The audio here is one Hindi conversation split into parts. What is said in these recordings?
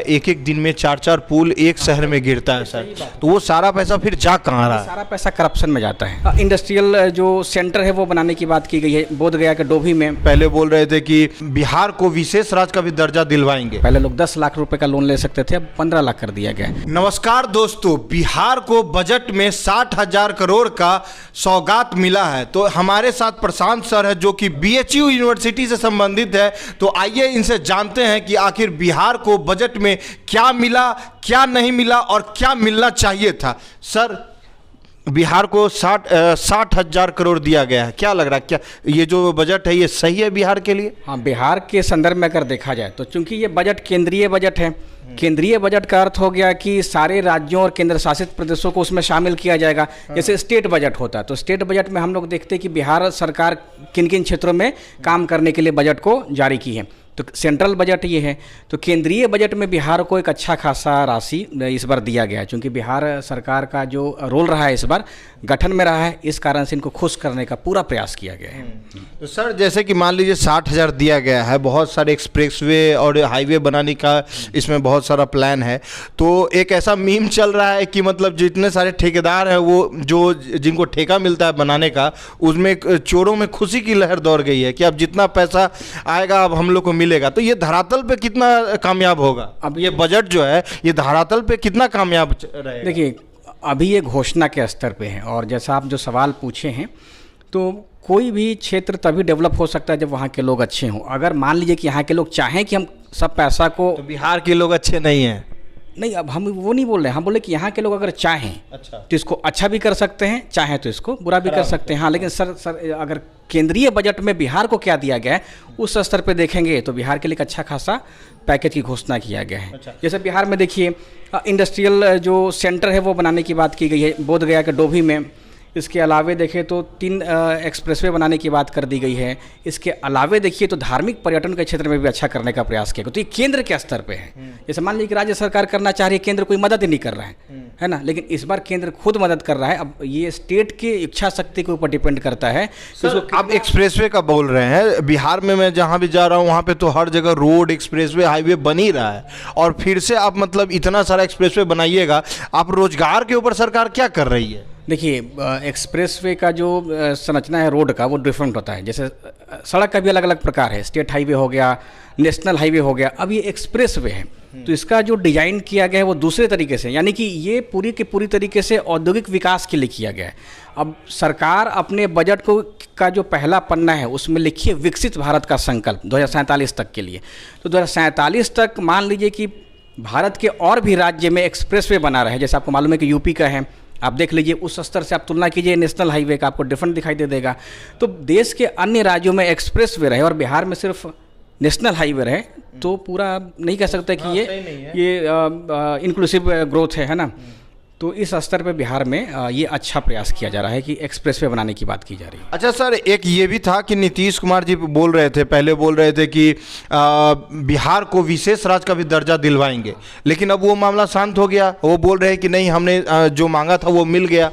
एक एक दिन में 4-4 पुल एक शहर में गिरता है सर, तो वो सारा पैसा फिर जा कहाँ रहा है? सारा पैसा करप्शन में जाता है। इंडस्ट्रियल जो सेंटर है वो बनाने की बात की गई है बोधगया के डोभी में। पहले बोल रहे थे कि बिहार को विशेष राज्य का भी दर्जा दिलवाएंगे। पहले लोग 10 लाख रुपए का लोन ले सकते थे, अब 15 लाख कर दिया गया। नमस्कार दोस्तों, बिहार को बजट में 60,000 करोड़ का सौगात मिला है। तो हमारे साथ प्रशांत सर है जो कि BHU यूनिवर्सिटी से संबंधित है। तो आइए इनसे जानते हैं कि आखिर बिहार को बजट में क्या मिला, क्या नहीं मिला और क्या मिलना चाहिए था। सर, बिहार को 60,000 करोड़ दिया गया है, क्या लग रहा है, क्या ये जो बजट है ये सही है बिहार के लिए? हाँ, बिहार के संदर्भ में अगर देखा जाए तो चूंकि ये बजट केंद्रीय बजट है, केंद्रीय बजट का अर्थ हो गया कि सारे राज्यों और केंद्र शासित प्रदेशों को उसमें शामिल किया जाएगा। जैसे स्टेट बजट होता है तो स्टेट बजट में हम लोग देखते हैं कि बिहार सरकार किन किन क्षेत्रों में काम करने के लिए बजट को जारी की है। तो सेंट्रल बजट ये है, तो केंद्रीय बजट में बिहार को एक अच्छा खासा राशि इस बार दिया गया है। क्योंकि बिहार सरकार का जो रोल रहा है इस बार गठन में रहा है, इस कारण से इनको खुश करने का पूरा प्रयास किया गया है। तो सर, जैसे कि मान लीजिए 60,000 दिया गया है, बहुत सारे एक्सप्रेसवे और हाईवे बनाने का इसमें बहुत सारा प्लान है। तो एक ऐसा मीम चल रहा है कि मतलब जितने सारे ठेकेदार हैं वो जो जिनको ठेका मिलता है बनाने का, उसमें चोरों में खुशी की लहर दौड़ गई है कि अब जितना पैसा आएगा अब हम लोग को मिलेगा। तो ये धरातल पे कितना कामयाब होगा? अब ये बजट जो है ये धरातल पे कितना कामयाब रहेगा? देखिए, अभी ये घोषणा के स्तर पे है और जैसा आप जो सवाल पूछे हैं, तो कोई भी क्षेत्र तभी डेवलप हो सकता है जब वहाँ के लोग अच्छे हों। अगर मान लीजिए कि यहाँ के लोग चाहें कि हम सब पैसा को, तो बिहार के लोग अच्छे नहीं हैं। नहीं, अब हम वो नहीं बोल रहे हैं, हम बोले कि यहाँ के लोग अगर चाहें तो इसको अच्छा भी कर सकते हैं, चाहें तो इसको बुरा भी कर सकते हैं। हाँ, लेकिन सर अगर केंद्रीय बजट में बिहार को क्या दिया गया है उस स्तर पे देखेंगे तो बिहार के लिए एक अच्छा खासा पैकेज की घोषणा किया गया है। जैसे बिहार में देखिए इंडस्ट्रियल जो सेंटर है वो बनाने की बात की गई है बोधगया के डोभी में। इसके अलावे देखें तो 3 एक्सप्रेसवे बनाने की बात कर दी गई है। इसके अलावे देखिए तो धार्मिक पर्यटन के क्षेत्र में भी अच्छा करने का प्रयास किया गया। तो ये केंद्र के स्तर पे है। जैसे मान लीजिए कि राज्य सरकार करना चाह रही है, केंद्र कोई मदद ही नहीं कर रहा है ना, लेकिन इस बार केंद्र खुद मदद कर रहा है। अब ये स्टेट की इच्छा शक्ति के ऊपर डिपेंड करता है। आप एक्सप्रेसवे का बोल रहे हैं, बिहार में मैं जहाँ भी जा रहा हूँ वहाँ पे तो हर जगह रोड, एक्सप्रेसवे, हाईवे बन ही रहा है और फिर से आप मतलब इतना सारा एक्सप्रेसवे बनाइएगा, आप रोजगार के ऊपर सरकार क्या कर रही है? देखिए, एक्सप्रेसवे का जो संरचना है रोड का वो डिफरेंट होता है। जैसे सड़क का भी अलग अलग प्रकार है, स्टेट हाईवे हो गया, नेशनल हाईवे हो गया, अब ये एक्सप्रेसवे है। तो इसका जो डिजाइन किया गया है वो दूसरे तरीके से, यानी कि ये पूरी के पूरी तरीके से औद्योगिक विकास के लिए किया गया है। अब सरकार अपने बजट को का जो पहला पन्ना है उसमें लिखी है विकसित भारत का संकल्प 2047 तक के लिए। तो 2047 तक मान लीजिए कि भारत के और भी राज्य में एक्सप्रेसवे बना रहे हैं। जैसे आपको मालूम है कि यूपी का है, आप देख लीजिए उस स्तर से आप तुलना कीजिए नेशनल हाईवे का, आपको डिफरेंट दिखाई दे देगा। तो देश के अन्य राज्यों में एक्सप्रेसवे रहे और बिहार में सिर्फ नेशनल हाईवे रहे तो पूरा नहीं कह सकते कि ये इंक्लूसिव ग्रोथ है ना। तो इस स्तर पे बिहार में ये अच्छा प्रयास किया जा रहा है कि एक्सप्रेसवे बनाने की बात की जा रही है। अच्छा सर, एक ये भी था कि नीतीश कुमार जी बोल रहे थे, पहले बोल रहे थे कि बिहार को विशेष राज्य का भी दर्जा दिलवाएंगे, लेकिन अब वो मामला शांत हो गया। वो बोल रहे हैं कि नहीं, हमने जो मांगा था वो मिल गया।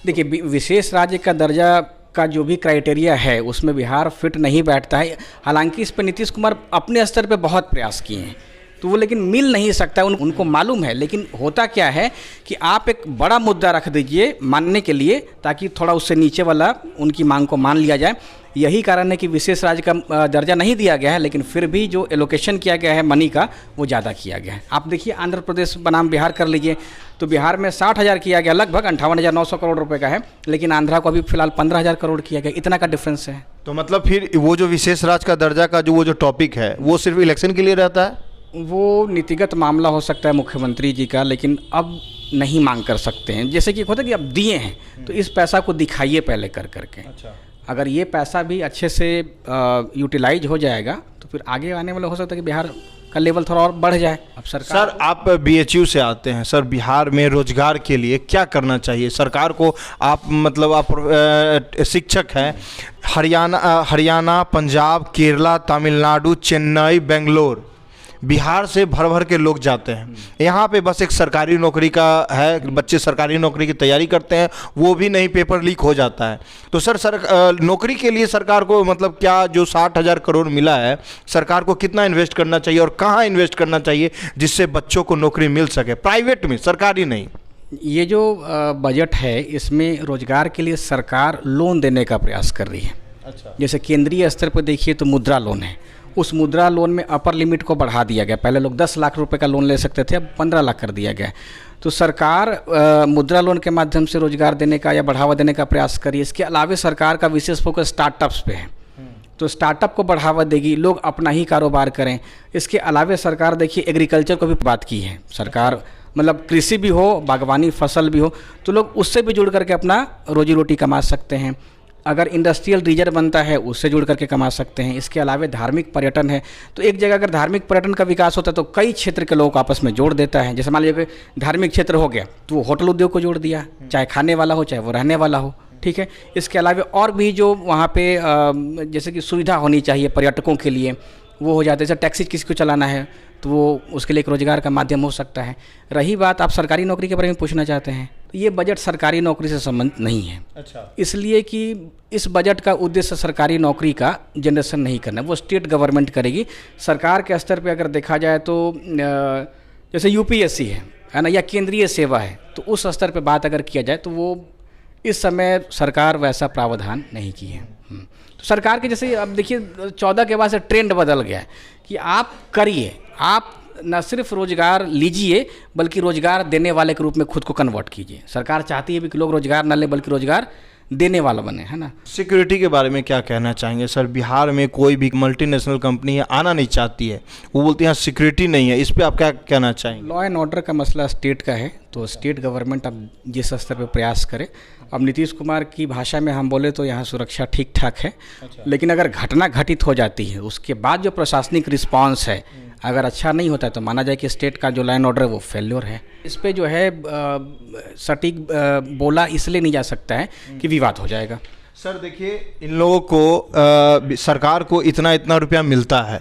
देखिए, विशेष राज्य का दर्जा का जो भी क्राइटेरिया है उसमें बिहार फिट नहीं बैठता है। हालांकि इस पर नीतीश कुमार अपने स्तर पे बहुत प्रयास किए हैं तो वो लेकिन मिल नहीं सकता, उनको मालूम है। लेकिन होता क्या है कि आप एक बड़ा मुद्दा रख दीजिए मानने के लिए ताकि थोड़ा उससे नीचे वाला उनकी मांग को मान लिया जाए। यही कारण है कि विशेष राज्य का दर्जा नहीं दिया गया है, लेकिन फिर भी जो एलोकेशन किया गया है मनी का वो ज़्यादा किया गया है। आप देखिए आंध्र प्रदेश बनाम बिहार कर लीजिए, तो बिहार में 60,000 किया गया, लगभग 58,900 करोड़ रुपए का है, लेकिन आंध्रा को अभी फिलहाल 15,000 करोड़ किया गया। इतना का डिफरेंस है। तो मतलब फिर वो जो विशेष राज्य का दर्जा का जो टॉपिक है वो सिर्फ इलेक्शन के लिए रहता है? वो नीतिगत मामला हो सकता है मुख्यमंत्री जी का, लेकिन अब नहीं मांग कर सकते हैं। जैसे कि होता है कि अब दिए हैं तो इस पैसा को दिखाइए पहले कर करके। अच्छा। अगर ये पैसा भी अच्छे से यूटिलाइज हो जाएगा तो फिर आगे आने वाला हो सकता है कि बिहार का लेवल थोड़ा और बढ़ जाए। अब सरकार, सर आप BHU से आते हैं, सर बिहार में रोजगार के लिए क्या करना चाहिए सरकार को? आप मतलब आप शिक्षक हैं, हरियाणा, पंजाब, केरला, तमिलनाडु, चेन्नई, बेंगलोर, बिहार से भर भर के लोग जाते हैं। यहाँ पे बस एक सरकारी नौकरी का है, बच्चे सरकारी नौकरी की तैयारी करते हैं, वो भी नहीं, पेपर लीक हो जाता है। तो सर नौकरी के लिए सरकार को मतलब क्या जो 60,000 करोड़ मिला है, सरकार को कितना इन्वेस्ट करना चाहिए और कहाँ इन्वेस्ट करना चाहिए जिससे बच्चों को नौकरी मिल सके, प्राइवेट में, सरकारी नहीं? ये जो बजट है इसमें रोजगार के लिए सरकार लोन देने का प्रयास कर रही है। अच्छा। जैसे केंद्रीय स्तर पर देखिए तो मुद्रा लोन है, उस मुद्रा लोन में अपर लिमिट को बढ़ा दिया गया। पहले लोग 10 लाख रुपए का लोन ले सकते थे, अब 15 लाख कर दिया गया। तो सरकार मुद्रा लोन के माध्यम से रोजगार देने का या बढ़ावा देने का प्रयास करी। इसके अलावा सरकार का विशेष फोकस स्टार्टअप्स पे है, तो स्टार्टअप को बढ़ावा देगी, लोग अपना ही कारोबार करें। इसके अलावा सरकार देखिए एग्रीकल्चर को भी बात की है सरकार, मतलब कृषि भी हो, बागवानी फसल भी हो, तो लोग उससे भी जुड़ करके अपना रोजी रोटी कमा सकते हैं। अगर इंडस्ट्रियल रीजन बनता है उससे जुड़ करके कमा सकते हैं। इसके अलावा धार्मिक पर्यटन है, तो एक जगह अगर धार्मिक पर्यटन का विकास होता है तो कई क्षेत्र के लोगों को आपस में जोड़ देता है। जैसे मान लीजिए कि धार्मिक क्षेत्र हो गया तो वो होटल उद्योग को जोड़ दिया, चाहे खाने वाला हो चाहे वो रहने वाला हो, ठीक है। इसके अलावा और भी जो वहाँ पे जैसे कि सुविधा होनी चाहिए पर्यटकों के लिए वो हो जाता है। जैसे टैक्सी किसी को चलाना है तो वो उसके लिए एक रोजगार का माध्यम हो सकता है। रही बात आप सरकारी नौकरी के बारे में पूछना चाहते हैं, तो ये बजट सरकारी नौकरी से संबंधित नहीं है। अच्छा। इसलिए कि इस बजट का उद्देश्य सरकारी नौकरी का जनरेशन नहीं करना, वो स्टेट गवर्नमेंट करेगी। सरकार के स्तर पे अगर देखा जाए तो जैसे यूपीएससी है ना, या केंद्रीय सेवा है, तो उस स्तर पे बात अगर किया जाए तो वो इस समय सरकार वैसा प्रावधान नहीं की है। तो सरकार के जैसे अब देखिए 14 के बाद से ट्रेंड बदल गया है कि आप करिए, आप न सिर्फ रोजगार लीजिए बल्कि रोजगार देने वाले के रूप में खुद को कन्वर्ट कीजिए। सरकार चाहती है भी कि लोग रोजगार न ले बल्कि रोजगार देने वाला बने, है ना। सिक्योरिटी के बारे में क्या कहना चाहेंगे सर? बिहार में कोई भी मल्टीनेशनल कंपनी है आना नहीं चाहती है, वो बोलती है सिक्योरिटी नहीं है, इस पे आप क्या कहना चाहेंगे? लॉ एंड ऑर्डर का मसला स्टेट का है, तो स्टेट गवर्नमेंट अब जिस स्तर पे प्रयास करे। अब नीतीश कुमार की भाषा में हम बोले तो यहाँ सुरक्षा ठीक ठाक है। अच्छा। लेकिन अगर घटना घटित हो जाती है उसके बाद जो प्रशासनिक रिस्पांस है अगर अच्छा नहीं होता है तो माना जाए कि स्टेट का जो लॉ एंड ऑर्डर है वो फेल्योर है। इस पे जो है सटीक बोला इसलिए नहीं जा सकता है कि विवाद हो जाएगा। सर देखिए, इन लोगों को सरकार को इतना रुपया मिलता है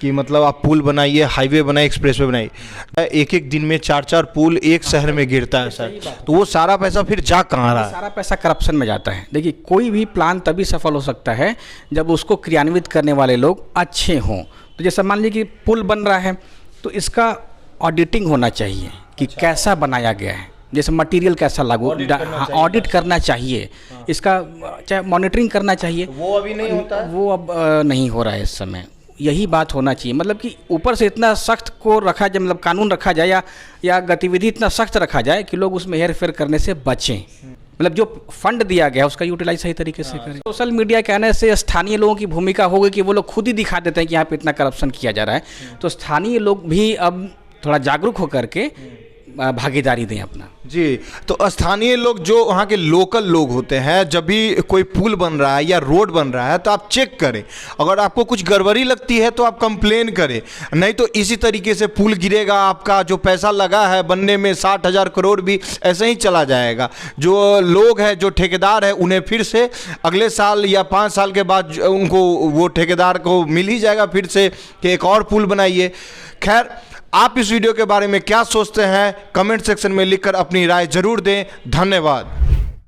कि मतलब आप पुल बनाइए, हाईवे बनाइए, एक्सप्रेसवे बनाइए, एक दिन में 4 पुल एक शहर में गिरता है सर, तो वो सारा पैसा फिर जा कहाँ रहा है? सारा पैसा करप्शन में जाता है। देखिए कोई भी प्लान तभी सफल हो सकता है जब उसको क्रियान्वित करने वाले लोग अच्छे हों। तो जैसे मान लीजिए कि पुल बन रहा है तो इसका ऑडिटिंग होना चाहिए कि कैसा बनाया गया है, जैसे मटेरियल कैसा लागू, ऑडिट करना चाहिए, इसका चाहे मॉनिटरिंग करना चाहिए। वो अभी नहीं होता है, वो अब नहीं हो रहा है इस समय। यही बात होना चाहिए, मतलब कि ऊपर से इतना सख्त को रखा जाए, मतलब कानून रखा जाए या गतिविधि इतना सख्त रखा जाए कि लोग उसमें हेर फेर करने से बचें। मतलब जो फंड दिया गया उसका यूटिलाइज सही तरीके से करें। सोशल मीडिया के आने से स्थानीय लोगों की भूमिका हो गई कि वो लोग खुद ही दिखा देते हैं कि यहाँ पे इतना करप्शन किया जा रहा है। तो स्थानीय लोग भी अब थोड़ा जागरूक होकर के भागीदारी दें अपना। जी, तो स्थानीय लोग जो वहाँ के लोकल लोग होते हैं, जब भी कोई पुल बन रहा है या रोड बन रहा है तो आप चेक करें, अगर आपको कुछ गड़बड़ी लगती है तो आप कंप्लेन करें, नहीं तो इसी तरीके से पुल गिरेगा, आपका जो पैसा लगा है बनने में 60,000 करोड़ भी ऐसे ही चला जाएगा। जो लोग हैं, जो ठेकेदार है, उन्हें फिर से अगले साल या 5 साल के बाद उनको वो ठेकेदार को मिल ही जाएगा फिर से कि एक और पुल बनाइए। खैर, आप इस वीडियो के बारे में क्या सोचते हैं कमेंट सेक्शन में लिखकर अपनी राय जरूर दें। धन्यवाद।